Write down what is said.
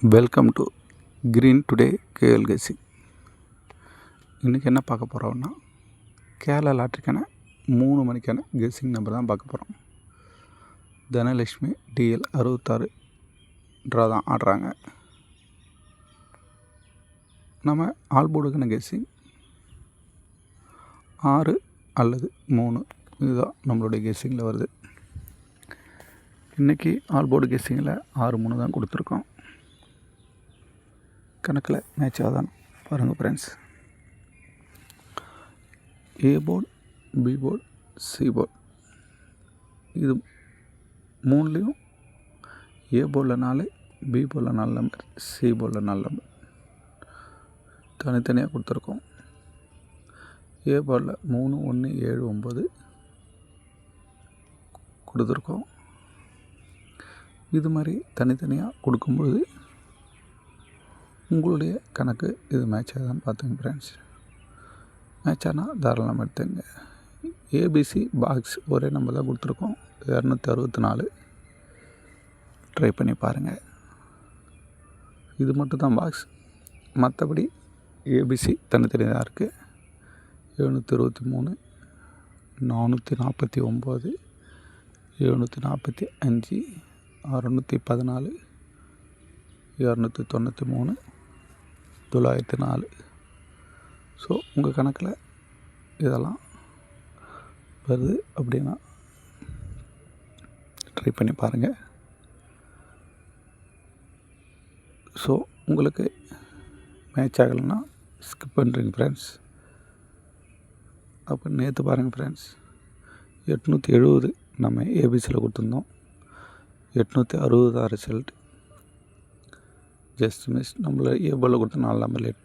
Welcome to green today KL guessing. இன்றைக்கி என்ன பார்க்க போகிறோம்னா, கேரளா லாட்ரிக்கான 3 மணிக்கான கெஸ்ஸிங் நம்பர் தான் பார்க்க போகிறோம். தனலட்சுமி டிஎல் 66 ட்ரா தான் ஆடுறாங்க. நம்ம ஆல்போர்டுக்கான கெஸ்ஸிங் 6 அல்லது 3 இதுதான் நம்மளுடைய கெஸ்ஸிங்கில் வருது. இன்றைக்கி ஆல்போர்டு கெஸ்ஸிங்கில் 6-3 தான் கொடுத்துருக்கோம். கணக்கில் மேட்ச் ஆகுதான் பாருங்கள் friends. A board, B board, C board, இது 3லேயும் ஏ போர்டில் 4, பி போர்டில் 4 நம்பர், சி போர்டில் 4 நம்பர் தனித்தனியாக கொடுத்துருக்கோம். ஏ போர்டில் 3, 1, 7, 9 கொடுத்துருக்கோம். இது மாதிரி தனித்தனியாக கொடுக்கும்பொழுது உங்களுடைய கணக்கு இது மேட்ச் ஆகுதான்னு பார்த்துங்க ஃப்ரெண்ட்ஸ். மேட்ச் ஆனால் தாராளமாக எடுத்துங்க. ஏபிசி பாக்ஸ் ஒரே நம்பர் தான் கொடுத்துருக்கோம், 264. ட்ரை பண்ணி பாருங்கள். இது மட்டும் தான் பாக்ஸ், மற்றபடி ஏபிசி தனித்தனியாக இருக்குது. 723, 449, 745, 614, 293, 904. ஸோ உங்கள் கணக்கில் இதெல்லாம் வருது அப்படின்னா ட்ரை பண்ணி பாருங்கள். ஸோ உங்களுக்கு மேட்ச் ஆகலைன்னா ஸ்கிப் பண்ணுறீங்க ஃப்ரெண்ட்ஸ். அப்போ நேற்று பாருங்கள் ஃப்ரெண்ட்ஸ், 870 நம்ம ஏபிசியில் கொடுத்துருந்தோம். 860 தான் ரிசல்ட். Just miss. நம்மள ஏ போர்டில் கொடுத்த 4 நம்பர் லேட்.